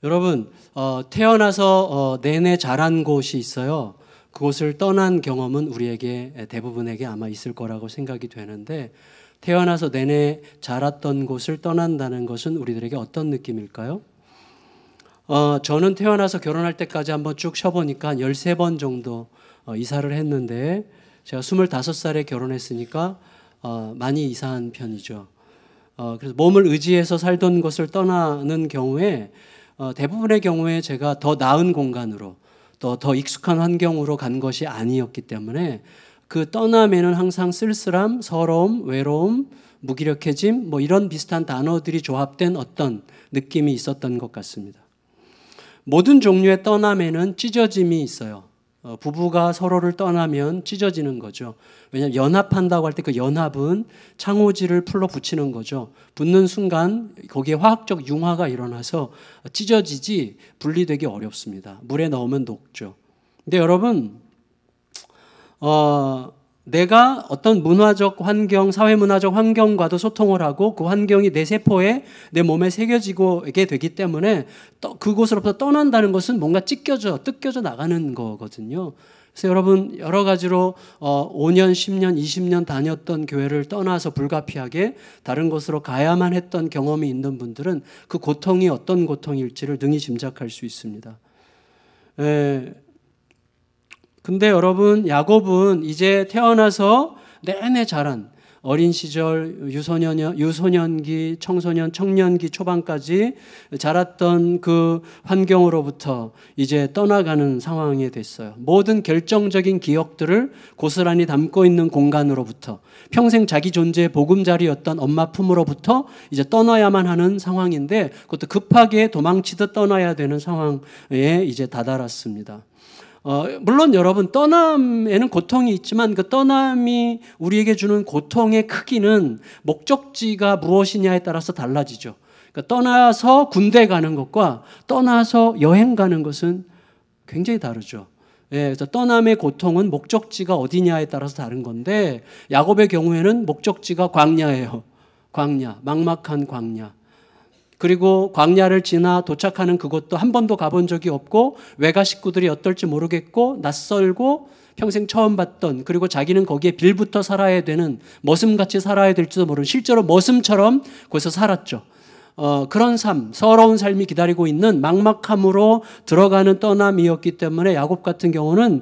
여러분, 태어나서 내내 자란 곳이 있어요. 그곳을 떠난 경험은 우리에게 대부분에게 아마 있을 거라고 생각이 되는데, 태어나서 내내 자랐던 곳을 떠난다는 것은 우리들에게 어떤 느낌일까요? 저는 태어나서 결혼할 때까지 한번 쭉 쉬어보니까 한 13번 정도 이사를 했는데, 제가 25살에 결혼했으니까 많이 이사한 편이죠. 그래서 몸을 의지해서 살던 곳을 떠나는 경우에 대부분의 경우에 제가 더 나은 공간으로 더 익숙한 환경으로 간 것이 아니었기 때문에 그 떠남에는 항상 쓸쓸함, 서러움, 외로움, 무기력해짐 이런 비슷한 단어들이 조합된 어떤 느낌이 있었던 것 같습니다. 모든 종류의 떠남에는 찢어짐이 있어요. 부부가 서로를 떠나면 찢어지는 거죠. 왜냐하면 연합한다고 할 때 그 연합은 창호지를 풀로 붙이는 거죠. 붙는 순간 거기에 화학적 융화가 일어나서 찢어지지 분리되기 어렵습니다. 물에 넣으면 녹죠. 근데 여러분, 내가 어떤 문화적 환경, 사회문화적 환경과도 소통을 하고 그 환경이 내 세포에, 내 몸에 새겨지게 되기 때문에 그곳으로부터 떠난다는 것은 뭔가 뜯겨져 나가는 거거든요. 그래서 여러분, 여러 가지로 5년, 10년, 20년 다녔던 교회를 떠나서 불가피하게 다른 곳으로 가야만 했던 경험이 있는 분들은 그 고통이 어떤 고통일지를 능히 짐작할 수 있습니다. 근데 여러분, 야곱은 이제 태어나서 내내 자란 어린 시절, 유소년기, 청소년, 청년기 초반까지 자랐던 그 환경으로부터 이제 떠나가는 상황이 됐어요. 모든 결정적인 기억들을 고스란히 담고 있는 공간으로부터, 평생 자기 존재의 보금자리였던 엄마 품으로부터 이제 떠나야만 하는 상황인데, 그것도 급하게 도망치듯 떠나야 되는 상황에 이제 다다랐습니다. 물론 여러분, 떠남에는 고통이 있지만 그 떠남이 우리에게 주는 고통의 크기는 목적지가 무엇이냐에 따라서 달라지죠. 그러니까 떠나서 군대 가는 것과 떠나서 여행 가는 것은 굉장히 다르죠. 그래서 떠남의 고통은 목적지가 어디냐에 따라서 다른 건데, 야곱의 경우에는 목적지가 광야예요. 광야, 막막한 광야. 그리고 광야를 지나 도착하는 그곳도 한 번도 가본 적이 없고, 외가 식구들이 어떨지 모르겠고, 낯설고 평생 처음 봤던, 그리고 자기는 거기에 빌붙어 살아야 되는, 머슴같이 살아야 될지도 모르는, 실제로 머슴처럼 거기서 살았죠. 그런 삶, 서러운 삶이 기다리고 있는 막막함으로 들어가는 떠남이었기 때문에 야곱 같은 경우는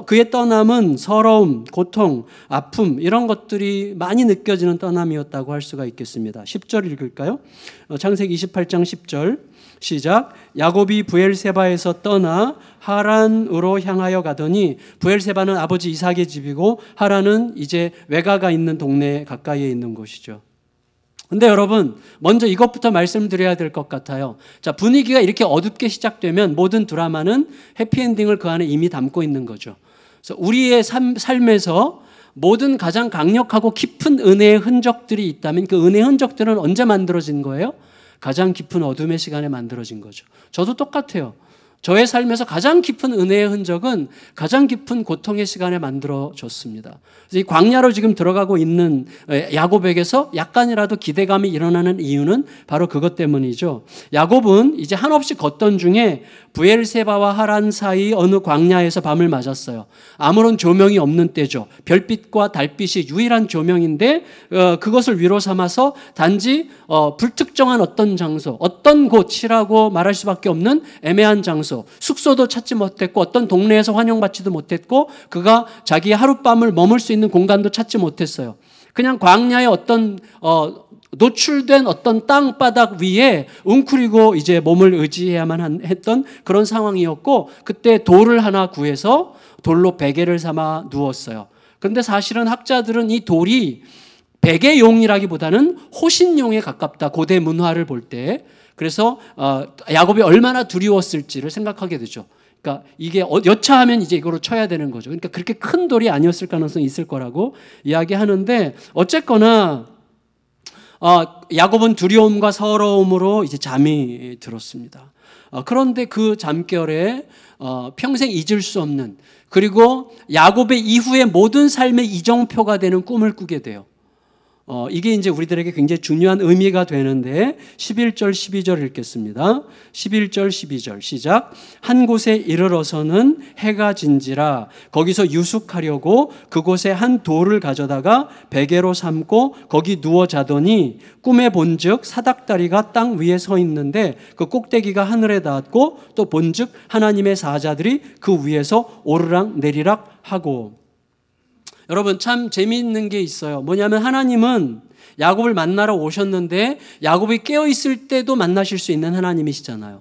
그의 떠남은 서러움, 고통, 아픔 이런 것들이 많이 느껴지는 떠남이었다고 할 수가 있겠습니다. 10절 읽을까요? 창세기 28장 10절 시작. 야곱이 브엘세바에서 떠나 하란으로 향하여 가더니, 브엘세바는 아버지 이삭의 집이고 하란은 이제 외가가 있는 동네 가까이에 있는 곳이죠. 근데 여러분, 먼저 이것부터 말씀드려야 될 것 같아요. 자, 분위기가 이렇게 어둡게 시작되면 모든 드라마는 해피엔딩을 그 안에 이미 담고 있는 거죠. 그래서 우리의 삶에서 모든 가장 강력하고 깊은 은혜의 흔적들이 있다면 그 은혜의 흔적들은 언제 만들어진 거예요? 가장 깊은 어둠의 시간에 만들어진 거죠. 저도 똑같아요. 저의 삶에서 가장 깊은 은혜의 흔적은 가장 깊은 고통의 시간에 만들어졌습니다. 그래서 이 광야로 지금 들어가고 있는 야곱에게서 약간이라도 기대감이 일어나는 이유는 바로 그것 때문이죠. 야곱은 이제 한없이 걷던 중에 브엘세바와 하란 사이 어느 광야에서 밤을 맞았어요. 아무런 조명이 없는 때죠. 별빛과 달빛이 유일한 조명인데 그것을 위로 삼아서 단지 불특정한 어떤 장소, 어떤 곳이라고 말할 수밖에 없는 애매한 장소, 숙소도 찾지 못했고 어떤 동네에서 환영받지도 못했고 그가 자기의 하룻밤을 머물 수 있는 공간도 찾지 못했어요. 그냥 광야의 어떤 노출된 어떤 땅바닥 위에 웅크리고 이제 몸을 의지해야만 했던 그런 상황이었고, 그때 돌을 하나 구해서 돌로 베개를 삼아 누웠어요. 그런데 사실은 학자들은 이 돌이 베개용이라기보다는 호신용에 가깝다, 고대 문화를 볼 때. 그래서 야곱이 얼마나 두려웠을지를 생각하게 되죠. 그러니까 이게 여차하면 이제 이거로 쳐야 되는 거죠. 그러니까 그렇게 큰 돌이 아니었을 가능성이 있을 거라고 이야기하는데, 어쨌거나 야곱은 두려움과 서러움으로 이제 잠이 들었습니다. 그런데 그 잠결에 평생 잊을 수 없는, 그리고 야곱의 이후의 모든 삶의 이정표가 되는 꿈을 꾸게 돼요. 이게 이제 우리들에게 굉장히 중요한 의미가 되는데 11절 12절 읽겠습니다. 11절 12절 시작. 한 곳에 이르러서는 해가 진지라 거기서 유숙하려고 그곳에 한 돌을 가져다가 베개로 삼고 거기 누워 자더니 꿈에 본즉 사닥다리가 땅 위에 서 있는데 그 꼭대기가 하늘에 닿았고 또 본즉 하나님의 사자들이 그 위에서 오르락 내리락 하고. 여러분 참 재미있는 게 있어요. 뭐냐면 하나님은 야곱을 만나러 오셨는데 야곱이 깨어있을 때도 만나실 수 있는 하나님이시잖아요.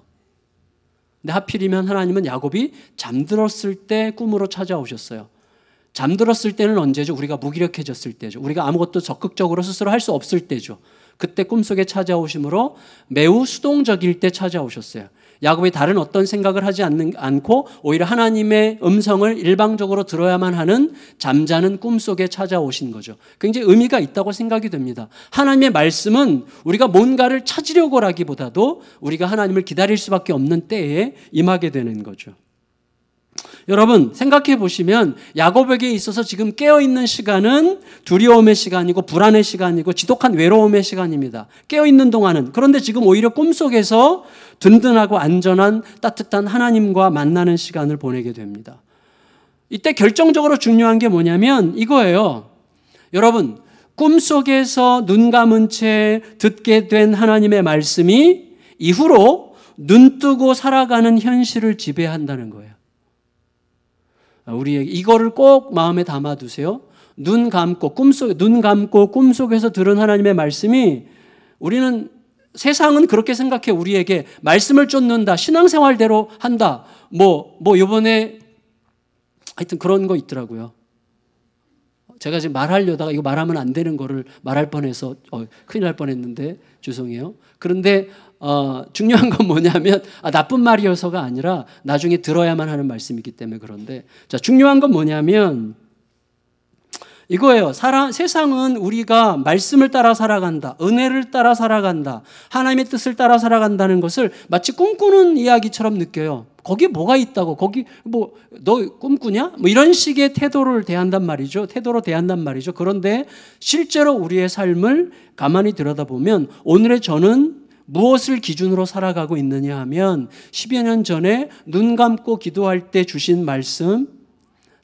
근데 하필이면 하나님은 야곱이 잠들었을 때 꿈으로 찾아오셨어요. 잠들었을 때는 언제죠? 우리가 무기력해졌을 때죠. 우리가 아무것도 적극적으로 스스로 할 수 없을 때죠. 그때 꿈속에 찾아오심으로 매우 수동적일 때 찾아오셨어요. 야곱이 다른 어떤 생각을 하지 않고 오히려 하나님의 음성을 일방적으로 들어야만 하는 잠자는 꿈속에 찾아오신 거죠. 굉장히 의미가 있다고 생각이 됩니다. 하나님의 말씀은 우리가 뭔가를 찾으려고라기보다도 우리가 하나님을 기다릴 수밖에 없는 때에 임하게 되는 거죠. 여러분 생각해 보시면 야곱에게 있어서 지금 깨어있는 시간은 두려움의 시간이고 불안의 시간이고 지독한 외로움의 시간입니다. 깨어있는 동안은. 그런데 지금 오히려 꿈속에서 든든하고 안전한 따뜻한 하나님과 만나는 시간을 보내게 됩니다. 이때 결정적으로 중요한 게 뭐냐면 이거예요. 여러분 꿈속에서 눈 감은 채 듣게 된 하나님의 말씀이 이후로 눈 뜨고 살아가는 현실을 지배한다는 거예요. 우리에게 이거를 꼭 마음에 담아두세요. 눈 감고 꿈속에서 들은 하나님의 말씀이 우리는 세상은 그렇게 생각해. 우리에게 말씀을 쫓는다, 신앙생활대로 한다. 요번에 하여튼 그런 거 있더라고요. 제가 지금 말하려다가 이거 말하면 안 되는 거를 말할 뻔해서 큰일 날 뻔했는데 죄송해요. 그런데 중요한 건 뭐냐면 나쁜 말이어서가 아니라 나중에 들어야만 하는 말씀이기 때문에 그런데 자 중요한 건 뭐냐면 이거예요. 세상은 우리가 말씀을 따라 살아간다, 은혜를 따라 살아간다, 하나님의 뜻을 따라 살아간다는 것을 마치 꿈꾸는 이야기처럼 느껴요. 거기에 뭐가 있다고, 거기 너 꿈꾸냐? 이런 식의 태도로 대한단 말이죠. 그런데 실제로 우리의 삶을 가만히 들여다보면 오늘의 저는 무엇을 기준으로 살아가고 있느냐 하면 10여 년 전에 눈 감고 기도할 때 주신 말씀,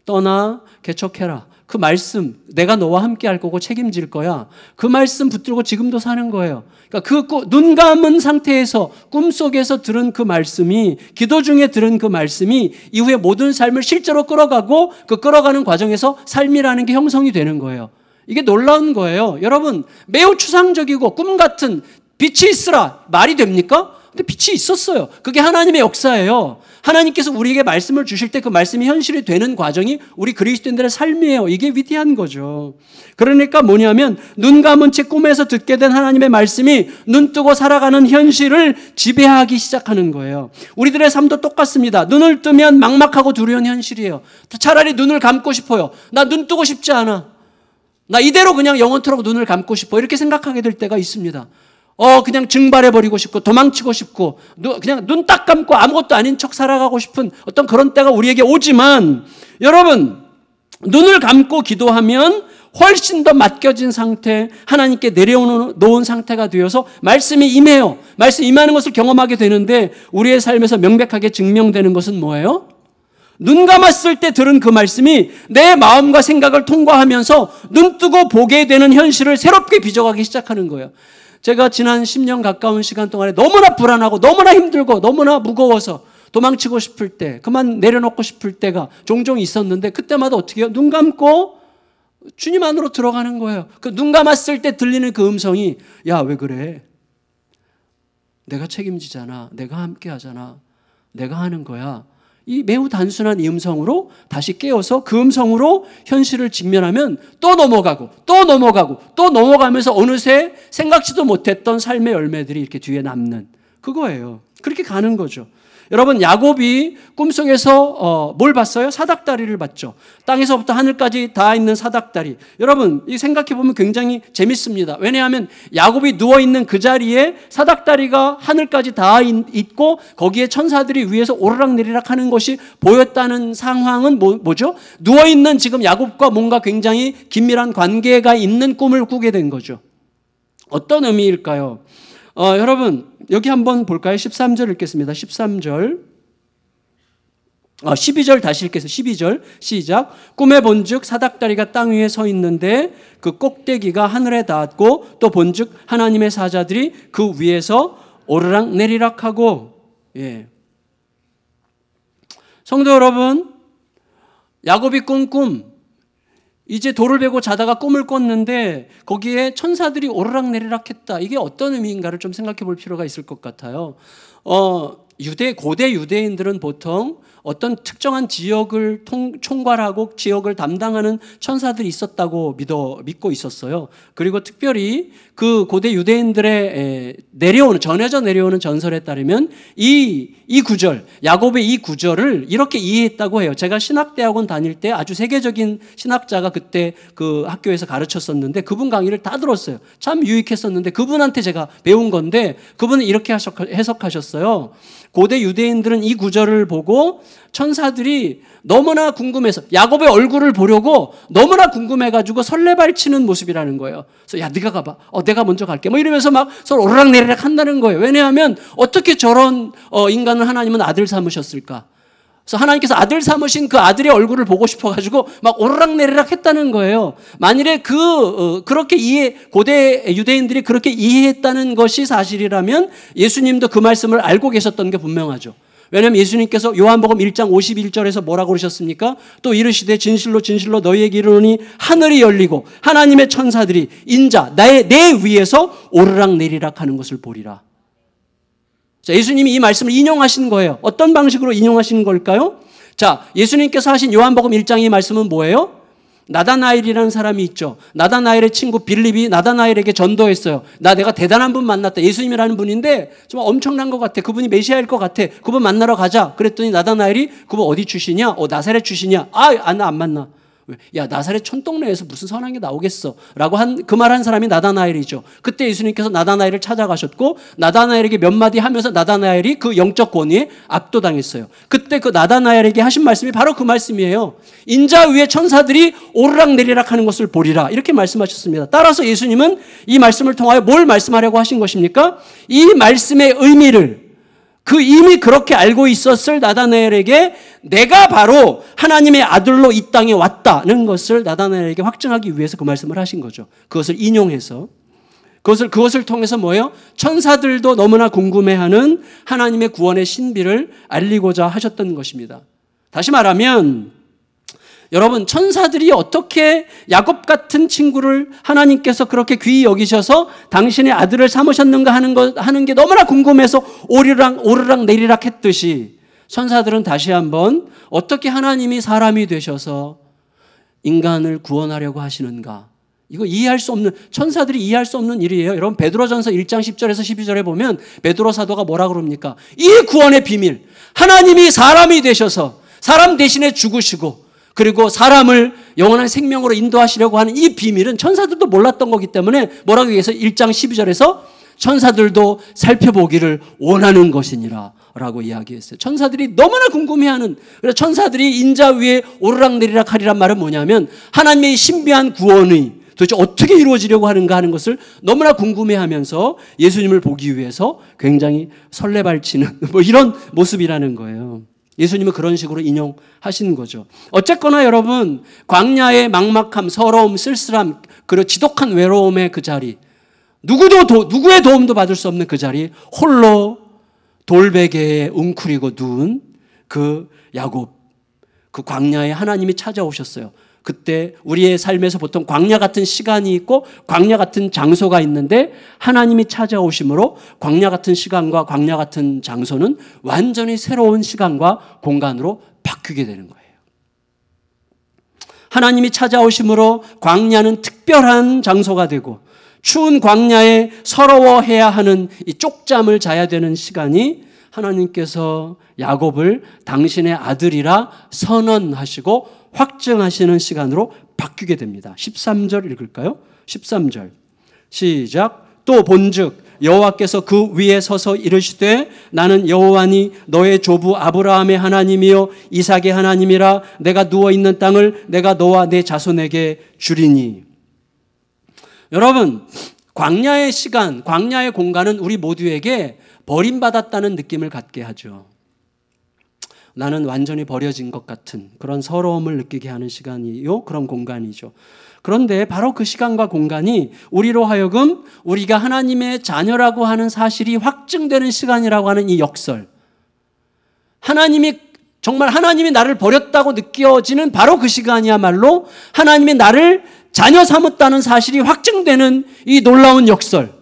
떠나 개척해라. 그 말씀, 내가 너와 함께 할 거고 책임질 거야. 그 말씀 붙들고 지금도 사는 거예요. 그러니까 눈 감은 상태에서 꿈속에서 들은 그 말씀이, 기도 중에 들은 그 말씀이 이후에 모든 삶을 실제로 끌어가고 그 끌어가는 과정에서 삶이라는 게 형성이 되는 거예요. 이게 놀라운 거예요. 여러분, 매우 추상적이고 꿈 같은 빛이 있으라 말이 됩니까? 근데 빛이 있었어요. 그게 하나님의 역사예요. 하나님께서 우리에게 말씀을 주실 때 그 말씀이 현실이 되는 과정이 우리 그리스도인들의 삶이에요. 이게 위대한 거죠. 그러니까 뭐냐면 눈 감은 채 꿈에서 듣게 된 하나님의 말씀이 눈 뜨고 살아가는 현실을 지배하기 시작하는 거예요. 우리들의 삶도 똑같습니다. 눈을 뜨면 막막하고 두려운 현실이에요. 차라리 눈을 감고 싶어요. 나 눈 뜨고 싶지 않아. 나 이대로 그냥 영원토록 눈을 감고 싶어. 이렇게 생각하게 될 때가 있습니다. 그냥 증발해버리고 싶고 도망치고 싶고 그냥 눈 딱 감고 아무것도 아닌 척 살아가고 싶은 어떤 그런 때가 우리에게 오지만 여러분 눈을 감고 기도하면 훨씬 더 맡겨진 상태, 하나님께 내려놓은 상태가 되어서 말씀이 임해요. 말씀이 임하는 것을 경험하게 되는데 우리의 삶에서 명백하게 증명되는 것은 뭐예요? 눈 감았을 때 들은 그 말씀이 내 마음과 생각을 통과하면서 눈 뜨고 보게 되는 현실을 새롭게 빚어가기 시작하는 거예요. 제가 지난 10년 가까운 시간 동안에 너무나 불안하고 너무나 힘들고 너무나 무거워서 도망치고 싶을 때, 그만 내려놓고 싶을 때가 종종 있었는데 그때마다 어떻게 해요? 눈 감고 주님 안으로 들어가는 거예요. 그 눈 감았을 때 들리는 그 음성이 야, 왜 그래? 내가 책임지잖아. 내가 함께 하잖아. 내가 하는 거야. 이 매우 단순한 이 음성으로 다시 깨어서 그 음성으로 현실을 직면하면 또 넘어가면서 어느새 생각지도 못했던 삶의 열매들이 이렇게 뒤에 남는 그거예요. 그렇게 가는 거죠. 여러분, 야곱이 꿈속에서 뭘 봤어요? 사닥다리를 봤죠. 땅에서부터 하늘까지 닿아 있는 사닥다리. 여러분, 이 생각해 보면 굉장히 재밌습니다. 왜냐하면 야곱이 누워 있는 그 자리에 사닥다리가 하늘까지 닿아 있고 거기에 천사들이 위에서 오르락내리락 하는 것이 보였다는 상황은 뭐죠? 누워 있는 지금 야곱과 뭔가 굉장히 긴밀한 관계가 있는 꿈을 꾸게 된 거죠. 어떤 의미일까요? 여러분, 여기 한번 볼까요? 13절 읽겠습니다. 13절. 12절 다시 읽겠습니다. 12절 시작. 꿈에 본즉 사닥다리가 땅 위에 서 있는데 그 꼭대기가 하늘에 닿았고 또 본즉 하나님의 사자들이 그 위에서 오르락 내리락하고. 예. 성도 여러분, 야곱이 꾼 꿈, 이제 돌을 베고 자다가 꿈을 꿨는데 거기에 천사들이 오르락내리락 했다. 이게 어떤 의미인가를 좀 생각해 볼 필요가 있을 것 같아요. 고대 유대인들은 보통 어떤 특정한 지역을 총괄하고 지역을 담당하는 천사들이 있었다고 믿고 있었어요. 그리고 특별히 그 고대 유대인들의 전해져 내려오는 전설에 따르면 이 구절, 야곱의 이 구절을 이렇게 이해했다고 해요. 제가 신학대학원 다닐 때 아주 세계적인 신학자가 그때 그 학교에서 가르쳤었는데 그분 강의를 다 들었어요. 참 유익했었는데 그분한테 제가 배운 건데 그분은 이렇게 해석하셨어요. 고대 유대인들은 이 구절을 보고 천사들이 너무나 궁금해서 야곱의 얼굴을 보려고 너무나 궁금해가지고 설레발치는 모습이라는 거예요. 그래서 야, 네가 가봐. 내가 먼저 갈게. 뭐 이러면서 막 서로 오르락내리락 한다는 거예요. 왜냐하면 어떻게 저런 인간을 하나님은 아들 삼으셨을까? 그래서 하나님께서 아들 삼으신 그 아들의 얼굴을 보고 싶어가지고 막 오르락내리락 했다는 거예요. 만일에 그렇게 고대 유대인들이 그렇게 이해했다는 것이 사실이라면 예수님도 그 말씀을 알고 계셨던 게 분명하죠. 왜냐하면 예수님께서 요한복음 1장 51절에서 뭐라고 그러셨습니까? 또 이르시되 진실로 진실로 너희에게 이르노니 하늘이 열리고 하나님의 천사들이 인자 내 위에서 오르락내리락 하는 것을 보리라. 자, 예수님이 이 말씀을 인용하신 거예요. 어떤 방식으로 인용하신 걸까요? 자, 예수님께서 하신 요한복음 1장 이 말씀은 뭐예요? 나다나엘이라는 사람이 있죠. 나다나엘의 친구 빌립이 나다나엘에게 전도했어요. 내가 대단한 분 만났다. 예수님이라는 분인데 정말 엄청난 것 같아. 그분이 메시아일 것 같아. 그분 만나러 가자. 그랬더니 나다나엘이 그분 어디 출신이야? 나사렛 출신이야. 나 안 만나. 야, 나사렛 촌동네에서 무슨 선한 게 나오겠어 라고 그 말한 사람이 나다나엘이죠. 그때 예수님께서 나다나엘을 찾아가셨고 나다나엘에게 몇 마디 하면서 나다나엘이 그 영적 권위에 압도당했어요. 그때 그 나다나엘에게 하신 말씀이 바로 그 말씀이에요. 인자 위에 천사들이 오르락내리락 하는 것을 보리라, 이렇게 말씀하셨습니다. 따라서 예수님은 이 말씀을 통하여 뭘 말씀하려고 하신 것입니까? 이 말씀의 의미를 이미 그렇게 알고 있었을 나다나엘에게 내가 바로 하나님의 아들로 이 땅에 왔다는 것을 나다나엘에게 확증하기 위해서 그 말씀을 하신 거죠. 그것을 인용해서 그것을 통해서 뭐예요? 천사들도 너무나 궁금해하는 하나님의 구원의 신비를 알리고자 하셨던 것입니다. 다시 말하면 여러분, 천사들이 어떻게 야곱 같은 친구를 하나님께서 그렇게 귀히 여기셔서 당신의 아들을 삼으셨는가 하는 게 너무나 궁금해서 오르락 내리락 했듯이 천사들은 다시 한번 어떻게 하나님이 사람이 되셔서 인간을 구원하려고 하시는가, 이거 천사들이 이해할 수 없는 일이에요. 여러분, 베드로전서 1장 10절에서 12절에 보면 베드로 사도가 뭐라 그럽니까? 이 구원의 비밀, 하나님이 사람이 되셔서 사람 대신에 죽으시고 그리고 사람을 영원한 생명으로 인도하시려고 하는 이 비밀은 천사들도 몰랐던 거기 때문에 뭐라고 얘기해서 1장 12절에서 천사들도 살펴보기를 원하는 것이니라 라고 이야기했어요. 천사들이 너무나 궁금해하는, 그래서 천사들이 인자 위에 오르락내리락 하리란 말은 뭐냐면 하나님의 신비한 구원이 도대체 어떻게 이루어지려고 하는가 하는 것을 너무나 궁금해하면서 예수님을 보기 위해서 굉장히 설레발치는 이런 모습이라는 거예요. 예수님은 그런 식으로 인용하신 거죠. 어쨌거나 여러분, 광야의 막막함, 서러움, 쓸쓸함, 그리고 지독한 외로움의 그 자리, 누구의 도움도 받을 수 없는 그 자리, 홀로 돌베개에 웅크리고 누운 그 야곱, 그 광야에 하나님이 찾아오셨어요. 그때 우리의 삶에서 보통 광야 같은 시간이 있고 광야 같은 장소가 있는데 하나님이 찾아오심으로 광야 같은 시간과 광야 같은 장소는 완전히 새로운 시간과 공간으로 바뀌게 되는 거예요. 하나님이 찾아오심으로 광야는 특별한 장소가 되고 추운 광야에 서러워해야 하는 이 쪽잠을 자야 되는 시간이 하나님께서 야곱을 당신의 아들이라 선언하시고 확증하시는 시간으로 바뀌게 됩니다. 13절 읽을까요? 13절 시작. 또 본즉 여호와께서 그 위에 서서 이르시되 나는 여호와니 너의 조부 아브라함의 하나님이요 이삭의 하나님이라. 내가 누워있는 땅을 내가 너와 내 자손에게 주리니. 여러분, 광야의 시간, 광야의 공간은 우리 모두에게 버림받았다는 느낌을 갖게 하죠. 나는 완전히 버려진 것 같은 그런 서러움을 느끼게 하는 시간이요, 그런 공간이죠. 그런데 바로 그 시간과 공간이 우리로 하여금 우리가 하나님의 자녀라고 하는 사실이 확증되는 시간이라고 하는 이 역설, 정말 하나님이 나를 버렸다고 느껴지는 바로 그 시간이야말로 하나님이 나를 자녀 삼았다는 사실이 확증되는 이 놀라운 역설.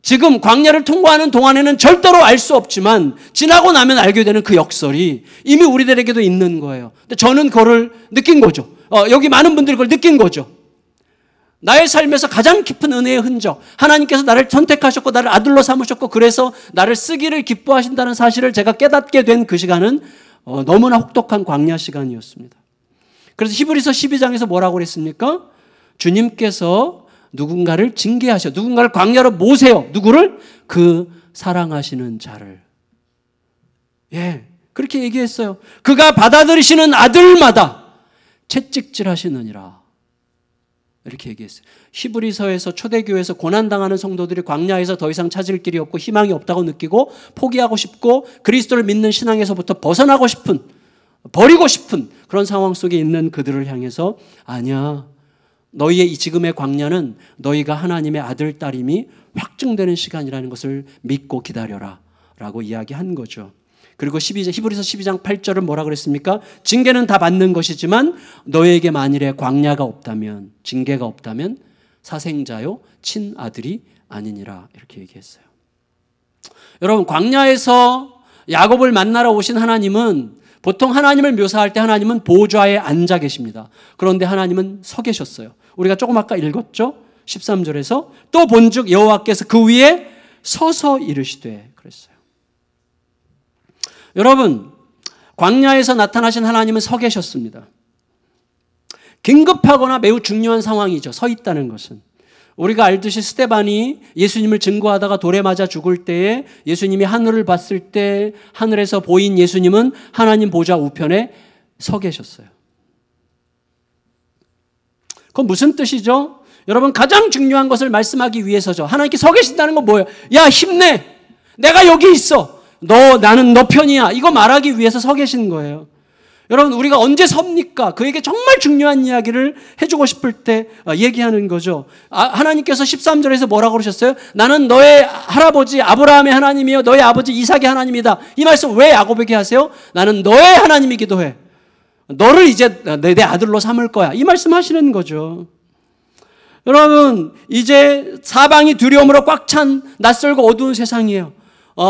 지금 광야를 통과하는 동안에는 절대로 알 수 없지만 지나고 나면 알게 되는 그 역설이 이미 우리들에게도 있는 거예요. 근데 저는 그거를 느낀 거죠. 여기 많은 분들이 그걸 느낀 거죠. 나의 삶에서 가장 깊은 은혜의 흔적, 하나님께서 나를 선택하셨고 나를 아들로 삼으셨고 그래서 나를 쓰기를 기뻐하신다는 사실을 제가 깨닫게 된 그 시간은 너무나 혹독한 광야 시간이었습니다. 그래서 히브리서 12장에서 뭐라고 그랬습니까? 주님께서 누군가를 징계하셔, 누군가를 광야로 모세요. 누구를? 그 사랑하시는 자를. 그렇게 얘기했어요. 그가 받아들이시는 아들마다 채찍질하시느니라. 이렇게 얘기했어요. 히브리서에서 초대교회에서 고난당하는 성도들이 광야에서 더 이상 찾을 길이 없고 희망이 없다고 느끼고 포기하고 싶고 그리스도를 믿는 신앙에서부터 벗어나고 싶은, 버리고 싶은 그런 상황 속에 있는 그들을 향해서 아니야, 너희의 이 지금의 광야는 너희가 하나님의 아들, 딸임이 확증되는 시간이라는 것을 믿고 기다려라 라고 이야기한 거죠. 그리고 히브리서 12장 8절은 뭐라 그랬습니까? 징계는 다 받는 것이지만 너희에게 만일에 광야가 없다면, 징계가 없다면 사생자요 친아들이 아니니라, 이렇게 얘기했어요. 여러분, 광야에서 야곱을 만나러 오신 하나님은 보통 하나님을 묘사할 때 하나님은 보좌에 앉아 계십니다. 그런데 하나님은 서 계셨어요. 우리가 조금 아까 읽었죠? 13절에서 또 본즉 여호와께서 그 위에 서서 이르시되 그랬어요. 여러분, 광야에서 나타나신 하나님은 서 계셨습니다. 긴급하거나 매우 중요한 상황이죠. 서 있다는 것은. 우리가 알듯이 스데반이 예수님을 증거하다가 돌에 맞아 죽을 때에 예수님이 하늘을 봤을 때 하늘에서 보인 예수님은 하나님 보좌 우편에 서 계셨어요. 그건 무슨 뜻이죠? 여러분, 가장 중요한 것을 말씀하기 위해서죠. 하나님께 서 계신다는 건 뭐예요? 야, 힘내! 내가 여기 있어! 나는 너 편이야! 이거 말하기 위해서 서 계신 거예요. 여러분, 우리가 언제 섭니까? 그에게 정말 중요한 이야기를 해주고 싶을 때 얘기하는 거죠. 하나님께서 13절에서 뭐라고 그러셨어요? 나는 너의 할아버지 아브라함의 하나님이요 너의 아버지 이삭의 하나님이다. 이 말씀 왜 야곱에게 하세요? 나는 너의 하나님이기도 해. 너를 이제 내 아들로 삼을 거야. 이 말씀 하시는 거죠. 여러분, 이제 사방이 두려움으로 꽉 찬 낯설고 어두운 세상이에요.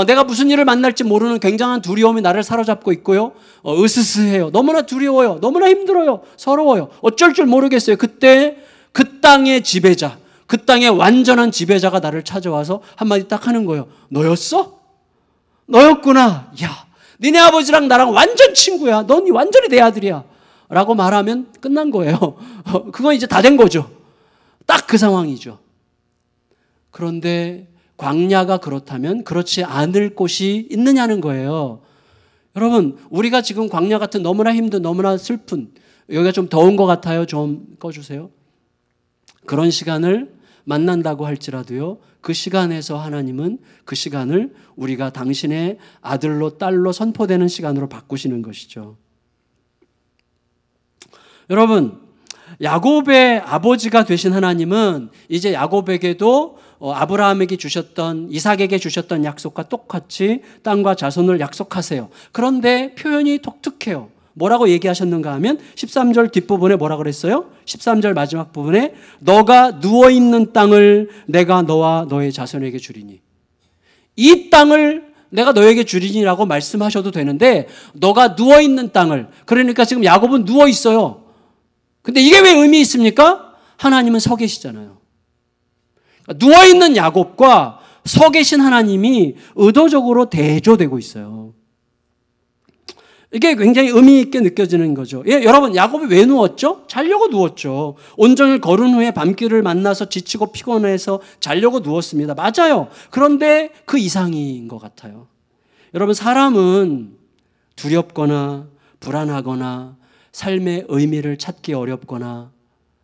내가 무슨 일을 만날지 모르는 굉장한 두려움이 나를 사로잡고 있고요. 으스스해요. 너무나 두려워요. 너무나 힘들어요. 서러워요. 어쩔 줄 모르겠어요. 그때 그 땅의 지배자, 그 땅의 완전한 지배자가 나를 찾아와서 한마디 딱 하는 거예요. 너였어? 너였구나. 야, 니네 아버지랑 나랑 완전 친구야. 넌 완전히 내 아들이야. 라고 말하면 끝난 거예요. 그건 이제 다 된 거죠. 딱 그 상황이죠. 그런데 광야가 그렇다면 그렇지 않을 곳이 있느냐는 거예요. 여러분, 우리가 지금 광야 같은 너무나 힘든, 너무나 슬픈, 여기가 좀 더운 것 같아요. 좀 꺼주세요. 그런 시간을 만난다고 할지라도요, 그 시간에서 하나님은 그 시간을 우리가 당신의 아들로 딸로 선포되는 시간으로 바꾸시는 것이죠. 여러분, 야곱의 아버지가 되신 하나님은 이제 야곱에게도 아브라함에게 주셨던, 이삭에게 주셨던 약속과 똑같이 땅과 자손을 약속하세요. 그런데 표현이 독특해요. 뭐라고 얘기하셨는가 하면 13절 뒷부분에 뭐라 그랬어요? 13절 마지막 부분에 너가 누워있는 땅을 내가 너와 너의 자손에게 주리니. 이 땅을 내가 너에게 주리니라고 말씀하셔도 되는데 너가 누워있는 땅을, 그러니까 지금 야곱은 누워있어요. 근데 이게 왜 의미 있습니까? 하나님은 서 계시잖아요. 누워있는 야곱과 서 계신 하나님이 의도적으로 대조되고 있어요. 이게 굉장히 의미 있게 느껴지는 거죠. 예, 여러분, 야곱이 왜 누웠죠? 자려고 누웠죠. 온종일 걸은 후에 밤길을 만나서 지치고 피곤해서 자려고 누웠습니다. 맞아요. 그런데 그 이상인 것 같아요. 여러분, 사람은 두렵거나 불안하거나 삶의 의미를 찾기 어렵거나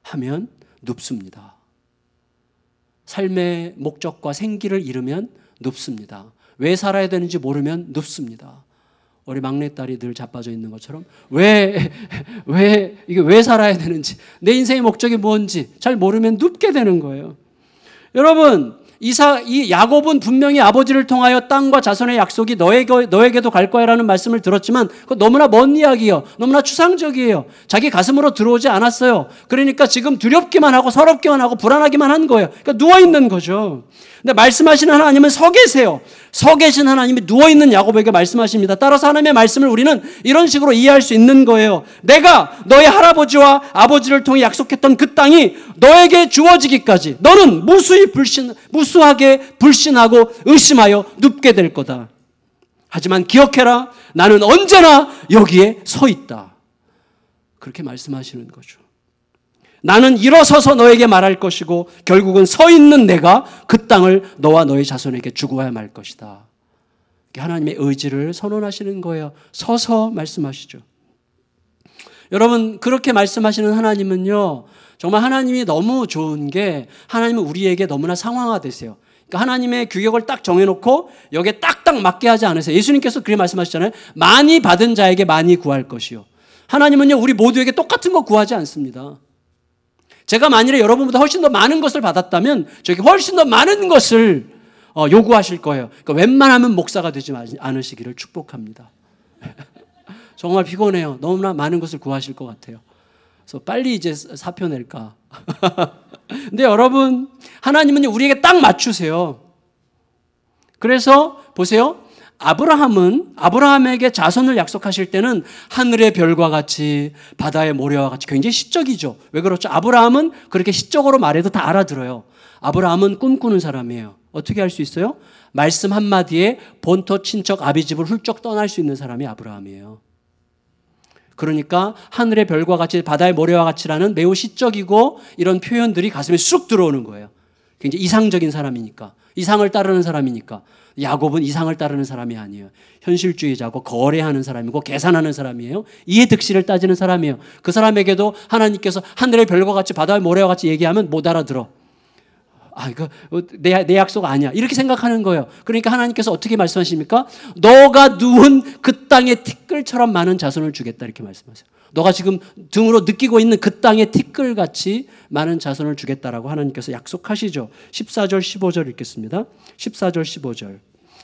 하면 눕습니다. 삶의 목적과 생기를 잃으면 눕습니다. 왜 살아야 되는지 모르면 눕습니다. 우리 막내딸이 늘 자빠져 있는 것처럼 이게 왜 살아야 되는지, 내 인생의 목적이 뭔지 잘 모르면 눕게 되는 거예요. 여러분, 이 야곱은 분명히 아버지를 통하여 땅과 자손의 약속이 너에게도 갈 거야라는 말씀을 들었지만 그거 너무나 먼 이야기예요. 너무나 추상적이에요. 자기 가슴으로 들어오지 않았어요. 그러니까 지금 두렵기만 하고 서럽기만 하고 불안하기만 한 거예요. 그러니까 누워있는 거죠. 근데 말씀하시는 하나님은 서 계세요. 서 계신 하나님이 누워있는 야곱에게 말씀하십니다. 따라서 하나님의 말씀을 우리는 이런 식으로 이해할 수 있는 거예요. 내가 너의 할아버지와 아버지를 통해 약속했던 그 땅이 너에게 주어지기까지 너는 무수하게 불신하고 의심하여 눕게 될 거다. 하지만 기억해라. 나는 언제나 여기에 서 있다. 그렇게 말씀하시는 거죠. 나는 일어서서 너에게 말할 것이고 결국은 서 있는 내가 그 땅을 너와 너의 자손에게 주고야 말 것이다. 하나님의 의지를 선언하시는 거예요. 서서 말씀하시죠. 여러분, 그렇게 말씀하시는 하나님은요, 정말 하나님이 너무 좋은 게 하나님은 우리에게 너무나 상황화되세요. 그러니까 하나님의 규격을 딱 정해놓고 여기에 딱딱 맞게 하지 않으세요. 예수님께서 그렇게 말씀하시잖아요. 많이 받은 자에게 많이 구할 것이요. 하나님은요, 우리 모두에게 똑같은 거 구하지 않습니다. 제가 만일에 여러분보다 훨씬 더 많은 것을 받았다면 저에게 훨씬 더 많은 것을 요구하실 거예요. 그러니까 웬만하면 목사가 되지 않으시기를 축복합니다. 정말 피곤해요. 너무나 많은 것을 구하실 것 같아요. 그래서 빨리 이제 사표 낼까. 근데 여러분, 하나님은 우리에게 딱 맞추세요. 그래서 보세요. 아브라함에게 자손을 약속하실 때는 하늘의 별과 같이 바다의 모래와 같이 굉장히 시적이죠. 왜 그렇죠? 아브라함은 그렇게 시적으로 말해도 다 알아들어요. 아브라함은 꿈꾸는 사람이에요. 어떻게 할 수 있어요? 말씀 한마디에 본토 친척 아비집을 훌쩍 떠날 수 있는 사람이 아브라함이에요. 그러니까 하늘의 별과 같이 바다의 모래와 같이라는 매우 시적이고 이런 표현들이 가슴에 쑥 들어오는 거예요. 굉장히 이상적인 사람이니까, 이상을 따르는 사람이니까. 야곱은 이상을 따르는 사람이 아니에요. 현실주의자고 거래하는 사람이고 계산하는 사람이에요. 이해득실을 따지는 사람이에요. 그 사람에게도 하나님께서 하늘의 별과 같이 바다의 모래와 같이 얘기하면 못 알아들어. 이거 내 약속 아니야. 이렇게 생각하는 거예요. 그러니까 하나님께서 어떻게 말씀하십니까? 너가 누운 그 땅의 티끌처럼 많은 자손을 주겠다. 이렇게 말씀하세요. 너가 지금 등으로 느끼고 있는 그 땅의 티끌같이 많은 자손을 주겠다라고 하나님께서 약속하시죠. 14절 15절 읽겠습니다. 14절 15절.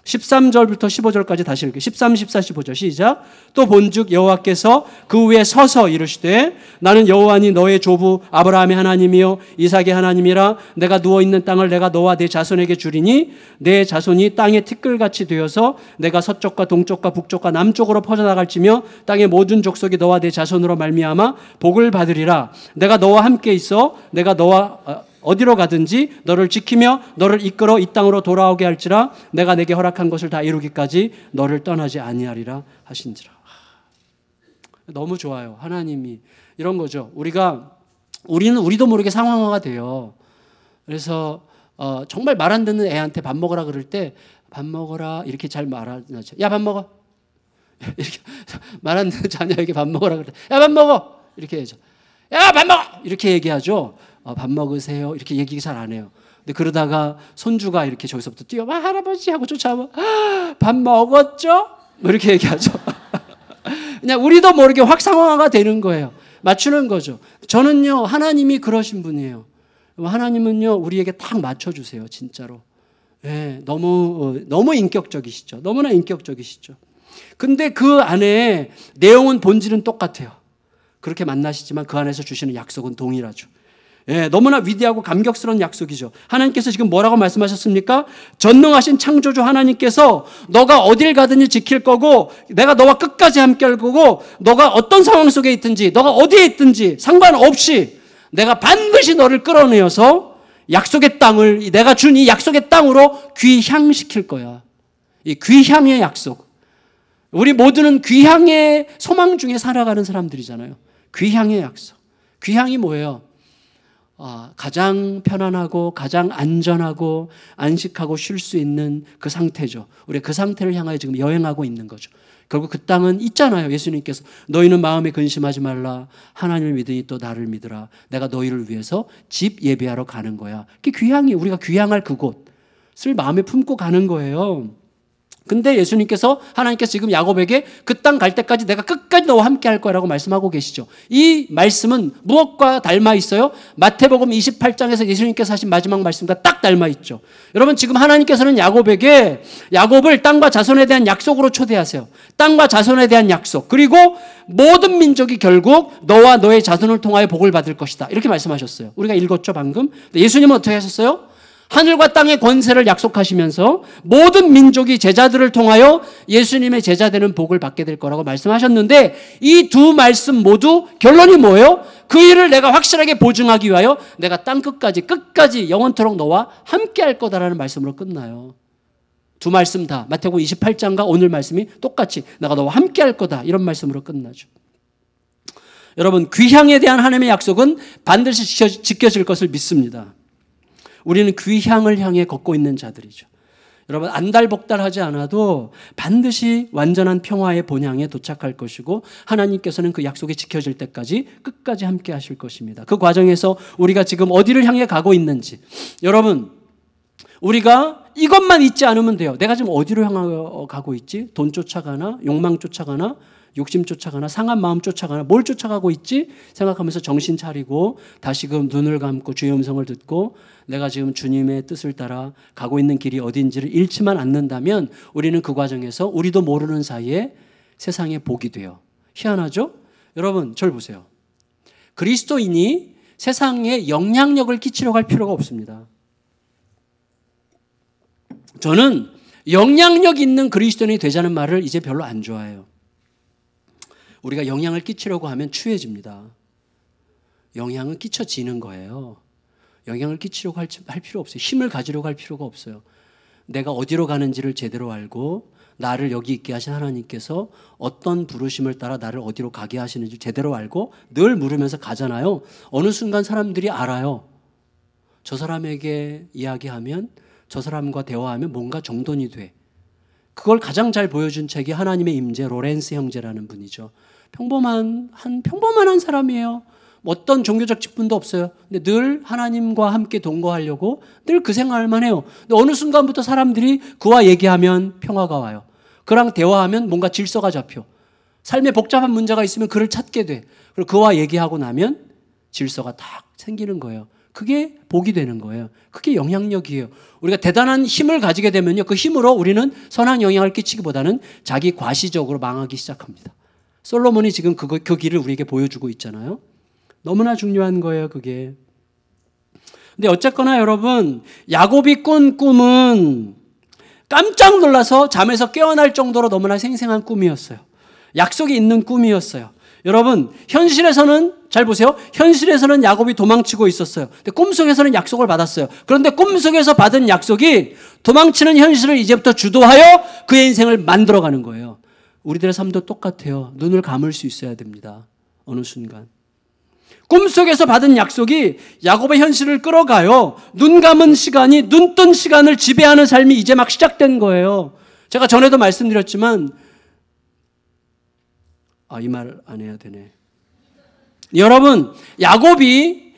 13절부터 15절까지 다시 읽을게요. 13, 14, 15절 시작. 또 본즉 여호와께서 그 위에 서서 이르시되 나는 여호와니 너의 조부 아브라함의 하나님이요 이삭의 하나님이라. 내가 누워있는 땅을 내가 너와 내 자손에게 주리니 내 자손이 땅의 티끌같이 되어서 내가 서쪽과 동쪽과 북쪽과 남쪽으로 퍼져나갈지며 땅의 모든 족속이 너와 내 자손으로 말미암아 복을 받으리라. 내가 너와 함께 있어 내가 너와 어디로 가든지 너를 지키며 너를 이끌어 이 땅으로 돌아오게 할지라. 내가 내게 허락한 것을 다 이루기까지 너를 떠나지 아니하리라 하신지라. 너무 좋아요. 하나님이 이런 거죠. 우리도 모르게 상황화가 돼요. 그래서 정말 말 안 듣는 애한테 밥 먹으라 그럴 때 밥 먹어라 이렇게 잘 말하죠. 야, 밥 먹어. 이렇게 말 안 듣는 자녀에게 밥 먹으라 그럴 때 야, 밥 먹어. 이렇게 해야죠. 야, 밥 먹어. 이렇게 얘기하죠. 밥 먹으세요. 이렇게 얘기 잘 안 해요. 근데 그러다가 손주가 이렇게 저기서부터 뛰어와 할아버지 하고 쫓아와 밥 먹었죠? 뭐 이렇게 얘기하죠. 그냥 우리도 모르게 확 상황화가 되는 거예요. 맞추는 거죠. 저는요, 하나님이 그러신 분이에요. 하나님은요, 우리에게 딱 맞춰주세요. 진짜로. 네, 너무 인격적이시죠. 너무나 인격적이시죠. 근데 그 안에 내용은 본질은 똑같아요. 그렇게 만나시지만 그 안에서 주시는 약속은 동일하죠. 예, 너무나 위대하고 감격스러운 약속이죠. 하나님께서 지금 뭐라고 말씀하셨습니까? 전능하신 창조주 하나님께서 너가 어딜 가든지 지킬 거고 내가 너와 끝까지 함께 할 거고 너가 어떤 상황 속에 있든지 너가 어디에 있든지 상관없이 내가 반드시 너를 끌어내어서 약속의 땅을 내가 준 이 약속의 땅으로 귀향시킬 거야. 이 귀향의 약속. 우리 모두는 귀향의 소망 중에 살아가는 사람들이잖아요. 귀향의 약속. 귀향이 뭐예요? 가장 편안하고 가장 안전하고 안식하고 쉴 수 있는 그 상태죠. 우리 그 상태를 향하여 지금 여행하고 있는 거죠. 결국 그 땅은 있잖아요. 예수님께서 너희는 마음에 근심하지 말라. 하나님을 믿으니 또 나를 믿으라. 내가 너희를 위해서 집 예비하러 가는 거야. 그게 귀향이 우리가 귀향할 그곳을 마음에 품고 가는 거예요. 근데 예수님께서 하나님께서 지금 야곱에게 그 땅 갈 때까지 내가 끝까지 너와 함께 할 거라고 말씀하고 계시죠. 이 말씀은 무엇과 닮아 있어요? 마태복음 28장에서 예수님께서 하신 마지막 말씀과 딱 닮아 있죠. 여러분 지금 하나님께서는 야곱에게 야곱을 땅과 자손에 대한 약속으로 초대하세요. 땅과 자손에 대한 약속. 그리고 모든 민족이 결국 너와 너의 자손을 통하여 복을 받을 것이다. 이렇게 말씀하셨어요. 우리가 읽었죠 방금. 예수님은 어떻게 하셨어요? 하늘과 땅의 권세를 약속하시면서 모든 민족이 제자들을 통하여 예수님의 제자 되는 복을 받게 될 거라고 말씀하셨는데 이 두 말씀 모두 결론이 뭐예요? 그 일을 내가 확실하게 보증하기 위하여 내가 땅 끝까지 영원토록 너와 함께 할 거다라는 말씀으로 끝나요. 두 말씀 다 마태복음 28장과 오늘 말씀이 똑같이 내가 너와 함께 할 거다 이런 말씀으로 끝나죠. 여러분 귀향에 대한 하나님의 약속은 반드시 지켜질 것을 믿습니다. 우리는 귀향을 향해 걷고 있는 자들이죠. 여러분 안달복달하지 않아도 반드시 완전한 평화의 본향에 도착할 것이고 하나님께서는 그 약속이 지켜질 때까지 끝까지 함께 하실 것입니다. 그 과정에서 우리가 지금 어디를 향해 가고 있는지 여러분 우리가 이것만 잊지 않으면 돼요. 내가 지금 어디로 향하여 가고 있지? 돈 쫓아가나? 욕망 쫓아가나? 욕심 쫓아가나? 상한 마음 쫓아가나? 뭘 쫓아가고 있지? 생각하면서 정신 차리고 다시금 눈을 감고 주의 음성을 듣고 내가 지금 주님의 뜻을 따라 가고 있는 길이 어딘지를 잃지만 않는다면 우리는 그 과정에서 우리도 모르는 사이에 세상의 복이 돼요. 희한하죠? 여러분 저를 보세요. 그리스도인이 세상에 영향력을 끼치려고 할 필요가 없습니다. 저는 영향력 있는 그리스도인이 되자는 말을 이제 별로 안 좋아해요. 우리가 영향을 끼치려고 하면 추해집니다. 영향은 끼쳐지는 거예요. 영향을 끼치려고 할 필요 없어요. 힘을 가지려고 할 필요가 없어요. 내가 어디로 가는지를 제대로 알고 나를 여기 있게 하신 하나님께서 어떤 부르심을 따라 나를 어디로 가게 하시는지 제대로 알고 늘 물으면서 가잖아요. 어느 순간 사람들이 알아요. 저 사람에게 이야기하면 저 사람과 대화하면 뭔가 정돈이 돼. 그걸 가장 잘 보여준 책이 하나님의 임재 로렌스 형제라는 분이죠. 평범한 사람이에요. 어떤 종교적 직분도 없어요. 근데 늘 하나님과 함께 동거하려고 늘 그 생활만 해요. 근데 어느 순간부터 사람들이 그와 얘기하면 평화가 와요. 그랑 대화하면 뭔가 질서가 잡혀. 삶에 복잡한 문제가 있으면 그를 찾게 돼. 그리고 그와 얘기하고 나면 질서가 딱 생기는 거예요. 그게 복이 되는 거예요. 그게 영향력이에요. 우리가 대단한 힘을 가지게 되면요. 그 힘으로 우리는 선한 영향을 끼치기보다는 자기 과시적으로 망하기 시작합니다. 솔로몬이 지금 그 길을 우리에게 보여주고 있잖아요. 너무나 중요한 거예요, 그게. 근데 어쨌거나 여러분, 야곱이 꾼 꿈은 깜짝 놀라서 잠에서 깨어날 정도로 너무나 생생한 꿈이었어요. 약속이 있는 꿈이었어요. 여러분, 현실에서는 잘 보세요. 현실에서는 야곱이 도망치고 있었어요. 근데 꿈속에서는 약속을 받았어요. 그런데 꿈속에서 받은 약속이 도망치는 현실을 이제부터 주도하여 그의 인생을 만들어가는 거예요. 우리들의 삶도 똑같아요. 눈을 감을 수 있어야 됩니다. 어느 순간. 꿈속에서 받은 약속이 야곱의 현실을 끌어가요. 눈 감은 시간이 눈 뜬 시간을 지배하는 삶이 이제 막 시작된 거예요. 제가 전에도 말씀드렸지만 이 말 안 해야 되네. 여러분, 야곱이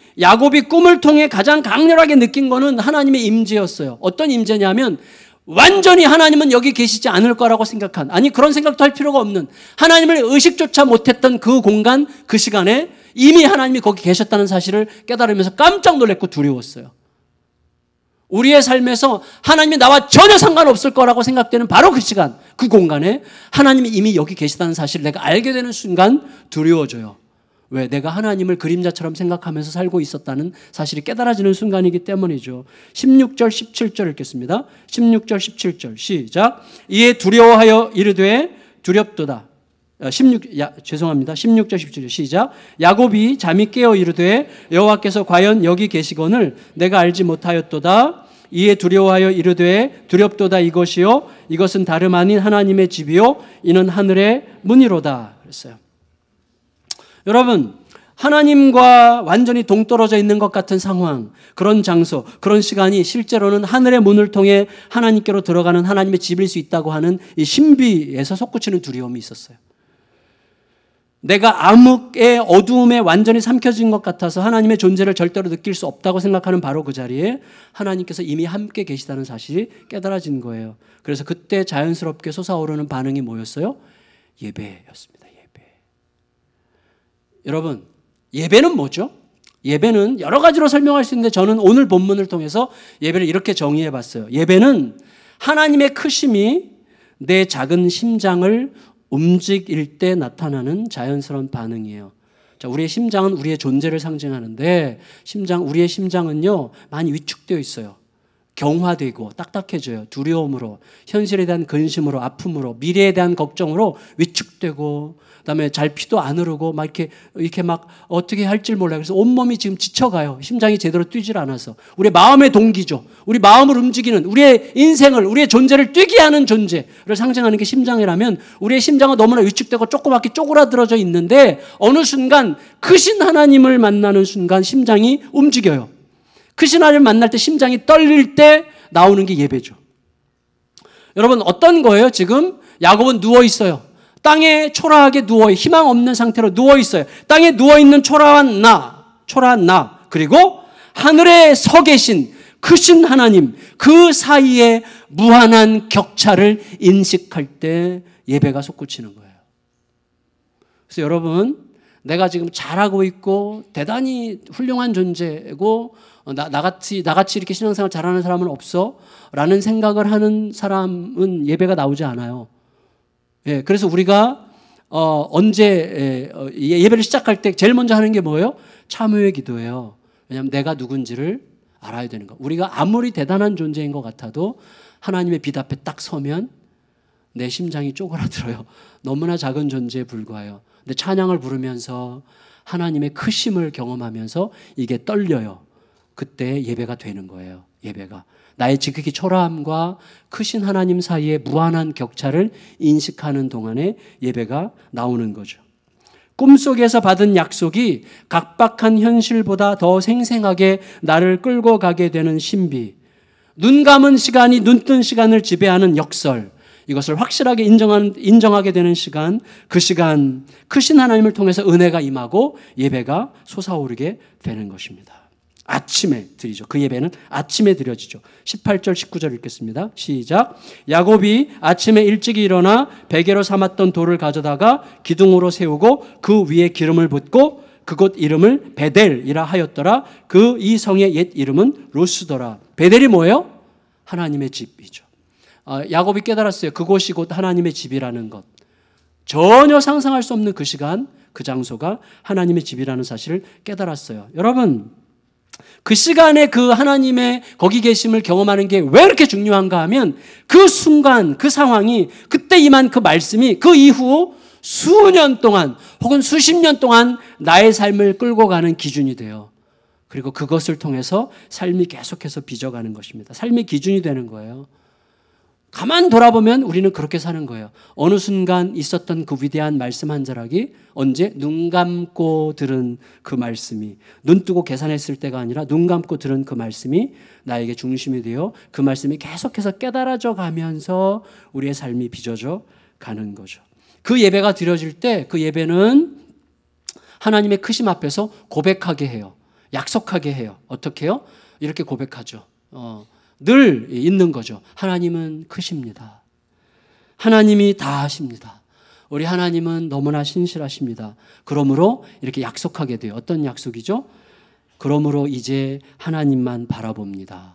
꿈을 통해 가장 강렬하게 느낀 거는 하나님의 임재였어요. 어떤 임재냐면 완전히 하나님은 여기 계시지 않을 거라고 생각한, 아니 그런 생각도 할 필요가 없는, 하나님을 의식조차 못했던 그 공간, 그 시간에 이미 하나님이 거기 계셨다는 사실을 깨달으면서 깜짝 놀랐고 두려웠어요. 우리의 삶에서 하나님이 나와 전혀 상관없을 거라고 생각되는 바로 그 시간, 그 공간에 하나님이 이미 여기 계시다는 사실을 내가 알게 되는 순간 두려워져요. 왜? 내가 하나님을 그림자처럼 생각하면서 살고 있었다는 사실이 깨달아지는 순간이기 때문이죠. 16절 17절 읽겠습니다. 16절 17절 시작. 이에 두려워하여 이르되 두렵도다. 죄송합니다. 16절 17절 시작. 야곱이 잠이 깨어 이르되 여호와께서 과연 여기 계시거늘 내가 알지 못하였도다. 이에 두려워하여 이르되 두렵도다 이것이요 이것은 다름 아닌 하나님의 집이요 이는 하늘의 문이로다 그랬어요. 여러분, 하나님과 완전히 동떨어져 있는 것 같은 상황, 그런 장소, 그런 시간이 실제로는 하늘의 문을 통해 하나님께로 들어가는 하나님의 집일 수 있다고 하는 이 신비에서 솟구치는 두려움이 있었어요. 내가 암흑의 어두움에 완전히 삼켜진 것 같아서 하나님의 존재를 절대로 느낄 수 없다고 생각하는 바로 그 자리에 하나님께서 이미 함께 계시다는 사실이 깨달아진 거예요. 그래서 그때 자연스럽게 솟아오르는 반응이 뭐였어요? 예배였습니다. 예배. 여러분, 예배는 뭐죠? 예배는 여러 가지로 설명할 수 있는데 저는 오늘 본문을 통해서 예배를 이렇게 정의해 봤어요. 예배는 하나님의 크심이 내 작은 심장을 움직일 때 나타나는 자연스러운 반응이에요. 자, 우리의 심장은 우리의 존재를 상징하는데 우리의 심장은요 많이 위축되어 있어요. 경화되고 딱딱해져요. 두려움으로, 현실에 대한 근심으로, 아픔으로, 미래에 대한 걱정으로 위축되고, 그다음에 잘 피도 안 흐르고 막 이렇게 막 어떻게 할지 몰라요. 그래서 온몸이 지금 지쳐가요. 심장이 제대로 뛰질 않아서. 우리의 마음의 동기죠. 우리 마음을 움직이는, 우리의 인생을, 우리의 존재를 뛰게 하는 존재를 상징하는 게 심장이라면 우리의 심장은 너무나 위축되고 조그맣게 쪼그라들어져 있는데 어느 순간 크신 하나님을 만나는 순간 심장이 움직여요. 크신 하나님을 만날 때 심장이 떨릴 때 나오는 게 예배죠. 여러분, 어떤 거예요? 지금 야곱은 누워 있어요. 땅에 초라하게 누워 희망 없는 상태로 누워 있어요. 땅에 누워 있는 초라한 나 그리고 하늘에 서 계신 크신 하나님, 그 사이에 무한한 격차를 인식할 때 예배가 솟구치는 거예요. 그래서 여러분, 내가 지금 잘하고 있고 대단히 훌륭한 존재고 나같이 이렇게 신앙생활 잘하는 사람은 없어 라는 생각을 하는 사람은 예배가 나오지 않아요. 예, 그래서 우리가 예배를 시작할 때 제일 먼저 하는 게 뭐예요? 참회의 기도예요. 왜냐하면 내가 누군지를 알아야 되는 거. 우리가 아무리 대단한 존재인 것 같아도 하나님의 빛 앞에 딱 서면 내 심장이 쪼그라들어요. 너무나 작은 존재에 불과해요. 근데 찬양을 부르면서 하나님의 크심을 경험하면서 이게 떨려요. 그때 예배가 되는 거예요. 예배가. 나의 지극히 초라함과 크신 하나님 사이의 무한한 격차를 인식하는 동안에 예배가 나오는 거죠. 꿈속에서 받은 약속이 각박한 현실보다 더 생생하게 나를 끌고 가게 되는 신비. 눈 감은 시간이 눈 뜬 시간을 지배하는 역설. 이것을 확실하게 인정하게 되는 시간, 그 시간 크신 하나님을 통해서 은혜가 임하고 예배가 솟아오르게 되는 것입니다. 아침에 드리죠. 그 예배는 아침에 드려지죠. 18절 19절 읽겠습니다. 시작. 야곱이 아침에 일찍이 일어나 베개로 삼았던 돌을 가져다가 기둥으로 세우고 그 위에 기름을 붓고 그곳 이름을 베델이라 하였더라. 그 이 성의 옛 이름은 루스더라. 베델이 뭐예요? 하나님의 집이죠. 야곱이 깨달았어요. 그곳이 곧 하나님의 집이라는 것. 전혀 상상할 수 없는 그 시간, 그 장소가 하나님의 집이라는 사실을 깨달았어요. 여러분, 그 시간에 그 하나님의 거기 계심을 경험하는 게 왜 이렇게 중요한가 하면 그 순간, 그 상황이 그때 임한 그 말씀이 그 이후 수년 동안 혹은 수십 년 동안 나의 삶을 끌고 가는 기준이 돼요. 그리고 그것을 통해서 삶이 계속해서 빚어가는 것입니다. 삶의 기준이 되는 거예요. 가만 돌아보면 우리는 그렇게 사는 거예요. 어느 순간 있었던 그 위대한 말씀 한 자락이 언제? 눈 감고 들은 그 말씀이, 눈 뜨고 계산했을 때가 아니라 눈 감고 들은 그 말씀이 나에게 중심이 되어 그 말씀이 계속해서 깨달아져 가면서 우리의 삶이 빚어져 가는 거죠. 그 예배가 드려질 때 그 예배는 하나님의 크심 앞에서 고백하게 해요. 약속하게 해요. 어떻게 해요? 이렇게 고백하죠. 늘 있는 거죠. 하나님은 크십니다. 하나님이 다 하십니다. 우리 하나님은 너무나 신실하십니다. 그러므로 이렇게 약속하게 돼요. 어떤 약속이죠? 그러므로 이제 하나님만 바라봅니다.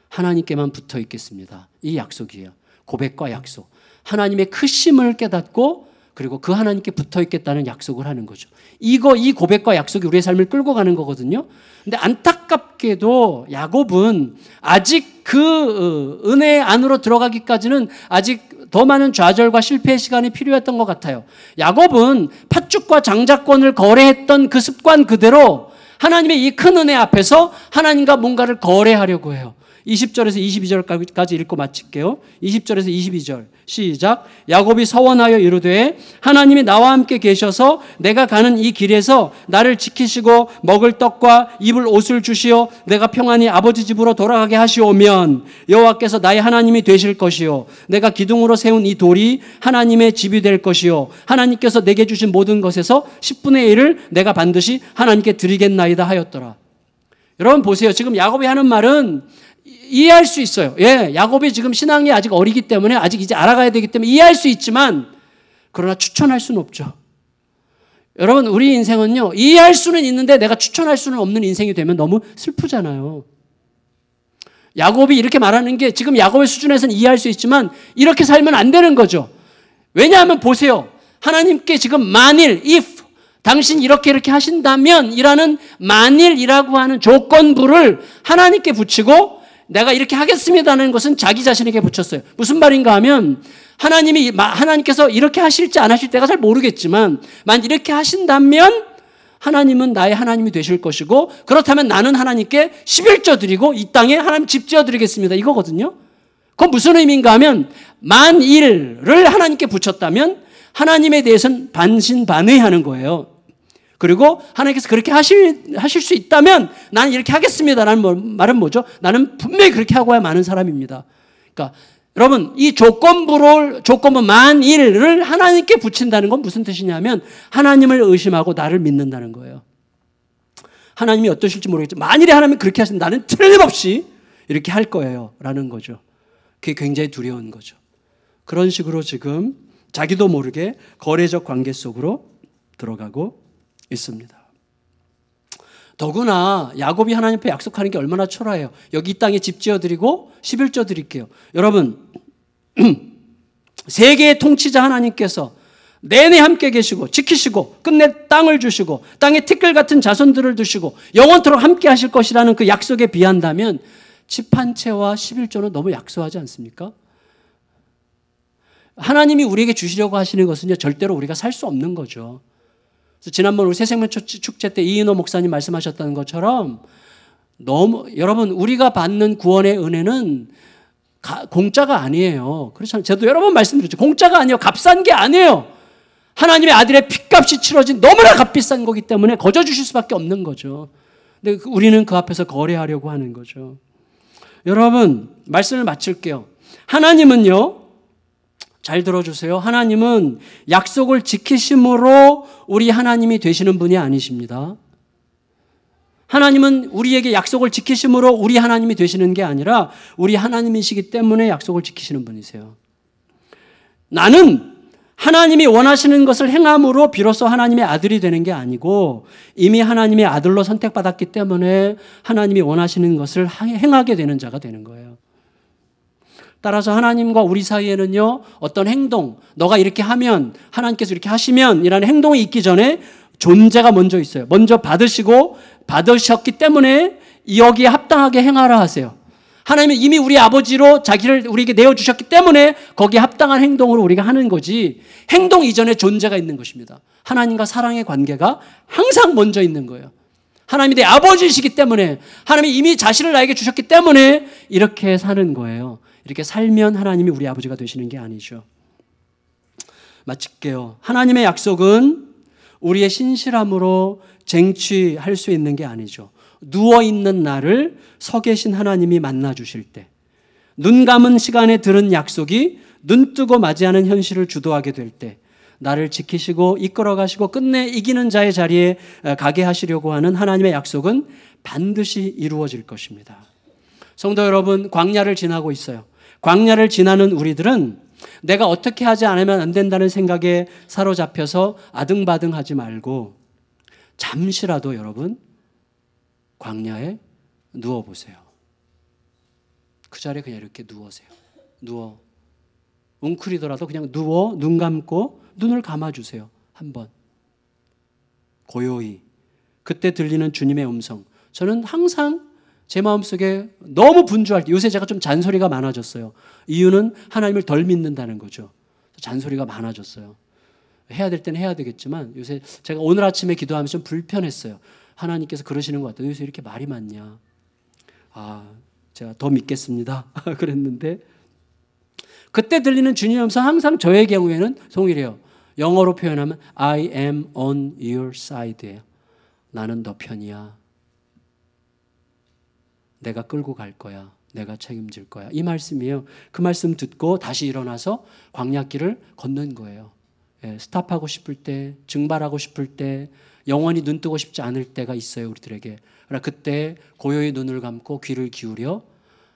하나님께만 붙어 있겠습니다. 이 약속이에요. 고백과 약속. 하나님의 크심을 깨닫고 그리고 그 하나님께 붙어 있겠다는 약속을 하는 거죠. 이 고백과 약속이 우리의 삶을 끌고 가는 거거든요. 근데 안타깝게도 야곱은 아직 그 은혜 안으로 들어가기까지는 아직 더 많은 좌절과 실패의 시간이 필요했던 것 같아요. 야곱은 팥죽과 장자권을 거래했던 그 습관 그대로 하나님의 이 큰 은혜 앞에서 하나님과 뭔가를 거래하려고 해요. 20절에서 22절까지 읽고 마칠게요. 20절에서 22절 시작. 야곱이 서원하여 이르되 하나님이 나와 함께 계셔서 내가 가는 이 길에서 나를 지키시고 먹을 떡과 입을 옷을 주시어 내가 평안히 아버지 집으로 돌아가게 하시오면 여호와께서 나의 하나님이 되실 것이요 내가 기둥으로 세운 이 돌이 하나님의 집이 될 것이요 하나님께서 내게 주신 모든 것에서 10분의 1을 내가 반드시 하나님께 드리겠나이다 하였더라. 여러분 보세요. 지금 야곱이 하는 말은 이해할 수 있어요. 예, 야곱이 지금 신앙이 아직 어리기 때문에 아직 이제 알아가야 되기 때문에 이해할 수 있지만 그러나 추천할 수는 없죠. 여러분 우리 인생은요. 이해할 수는 있는데 내가 추천할 수는 없는 인생이 되면 너무 슬프잖아요. 야곱이 이렇게 말하는 게 지금 야곱의 수준에서는 이해할 수 있지만 이렇게 살면 안 되는 거죠. 왜냐하면 보세요. 하나님께 지금 만일 if 당신 이렇게 하신다면 이라는 만일이라고 하는 조건부를 하나님께 붙이고 내가 이렇게 하겠습니다는 것은 자기 자신에게 붙였어요. 무슨 말인가 하면 하나님께서 이렇게 하실지 안 하실 때가 잘 모르겠지만 만약 이렇게 하신다면 하나님은 나의 하나님이 되실 것이고 그렇다면 나는 하나님께 11조 드리고 이 땅에 하나님 집 지어 드리겠습니다. 이거거든요. 그건 무슨 의미인가 하면 만일을 하나님께 붙였다면 하나님에 대해서는 반신반의하는 거예요. 그리고 하나님께서 그렇게 하실 수 있다면 나는 이렇게 하겠습니다라는 말은 뭐죠? 나는 분명히 그렇게 하고야 마는 사람입니다. 그러니까 여러분 이 조건부 만일을 하나님께 붙인다는 건 무슨 뜻이냐면 하나님을 의심하고 나를 믿는다는 거예요. 하나님이 어떠실지 모르겠지만 만일에 하나님이 그렇게 하시면 나는 틀림없이 이렇게 할 거예요 라는 거죠. 그게 굉장히 두려운 거죠. 그런 식으로 지금 자기도 모르게 거래적 관계 속으로 들어가고 있습니다. 더구나 야곱이 하나님 앞에 약속하는 게 얼마나 초라해요. 여기 이 땅에 집 지어드리고 11조 드릴게요. 여러분 세계의 통치자 하나님께서 내내 함께 계시고 지키시고 끝내 땅을 주시고 땅에 티끌 같은 자손들을 두시고 영원토록 함께 하실 것이라는 그 약속에 비한다면 집 한 채와 11조는 너무 약소하지 않습니까? 하나님이 우리에게 주시려고 하시는 것은요 절대로 우리가 살 수 없는 거죠. 지난번 우리 새생명 축제 때 이인호 목사님 말씀하셨던 것처럼 여러분 우리가 받는 구원의 은혜는 공짜가 아니에요. 그렇잖아요. 저도 여러 번 말씀드렸죠. 공짜가 아니에요. 값싼 게 아니에요. 하나님의 아들의 핏값이 치러진 너무나 값비싼 거기 때문에 거저 주실 수밖에 없는 거죠. 근데 우리는 그 앞에서 거래하려고 하는 거죠. 여러분 말씀을 마칠게요. 하나님은요. 잘 들어주세요. 하나님은 약속을 지키심으로 우리 하나님이 되시는 분이 아니십니다. 하나님은 우리에게 약속을 지키심으로 우리 하나님이 되시는 게 아니라 우리 하나님이시기 때문에 약속을 지키시는 분이세요. 나는 하나님이 원하시는 것을 행함으로 비로소 하나님의 아들이 되는 게 아니고 이미 하나님의 아들로 선택받았기 때문에 하나님이 원하시는 것을 행하게 되는 자가 되는 거예요. 따라서 하나님과 우리 사이에는요 어떤 행동 너가 이렇게 하면 하나님께서 이렇게 하시면 이라는 행동이 있기 전에 존재가 먼저 있어요. 먼저 받으셨기 때문에 여기에 합당하게 행하라 하세요. 하나님은 이미 우리 아버지로 자기를 우리에게 내어주셨기 때문에 거기에 합당한 행동으로 우리가 하는 거지 행동 이전에 존재가 있는 것입니다. 하나님과 사랑의 관계가 항상 먼저 있는 거예요. 하나님이 내 아버지이시기 때문에 하나님이 이미 자신을 나에게 주셨기 때문에 이렇게 사는 거예요. 이렇게 살면 하나님이 우리 아버지가 되시는 게 아니죠. 마칠게요. 하나님의 약속은 우리의 신실함으로 쟁취할 수 있는 게 아니죠. 누워있는 나를 서 계신 하나님이 만나주실 때 눈 감은 시간에 들은 약속이 눈 뜨고 맞이하는 현실을 주도하게 될 때 나를 지키시고 이끌어 가시고 끝내 이기는 자의 자리에 가게 하시려고 하는 하나님의 약속은 반드시 이루어질 것입니다. 성도 여러분 광야를 지나고 있어요. 광야를 지나는 우리들은 내가 어떻게 하지 않으면 안 된다는 생각에 사로잡혀서 아등바등하지 말고 잠시라도 여러분 광야에 누워보세요. 그 자리에 그냥 이렇게 누워 웅크리더라도 그냥 누워 눈 감고 눈을 감아주세요. 한번 고요히 그때 들리는 주님의 음성. 저는 항상 제 마음속에 너무 분주할 때, 요새 제가 좀 잔소리가 많아졌어요. 이유는 하나님을 덜 믿는다는 거죠. 잔소리가 많아졌어요. 해야 될 때는 해야 되겠지만 요새 제가 오늘 아침에 기도하면서 좀 불편했어요. 하나님께서 그러시는 것 같아요. 요새 이렇게 말이 많냐. 제가 더 믿겠습니다. 그랬는데 그때 들리는 주님의 음성 항상 저의 경우에는 동일해요. 영어로 표현하면 I am on your side예요. 나는 너 편이야. 내가 끌고 갈 거야. 내가 책임질 거야. 이 말씀이에요. 그 말씀 듣고 다시 일어나서 광야길을 걷는 거예요. 스탑하고 싶을 때, 증발하고 싶을 때, 영원히 눈 뜨고 싶지 않을 때가 있어요, 우리들에게. 그러나 그때 고요히 눈을 감고 귀를 기울여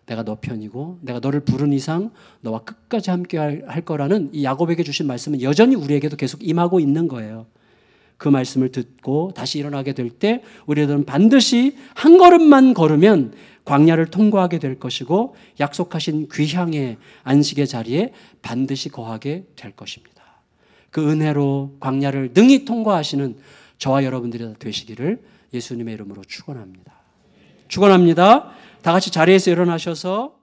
내가 너 편이고 내가 너를 부른 이상 너와 끝까지 함께 할 거라는 이 야곱에게 주신 말씀은 여전히 우리에게도 계속 임하고 있는 거예요. 그 말씀을 듣고 다시 일어나게 될 때 우리들은 반드시 한 걸음만 걸으면 광야를 통과하게 될 것이고 약속하신 귀향의 안식의 자리에 반드시 거하게 될 것입니다. 그 은혜로 광야를 능히 통과하시는 저와 여러분들이 되시기를 예수님의 이름으로 축원합니다. 축원합니다. 다 같이 자리에서 일어나셔서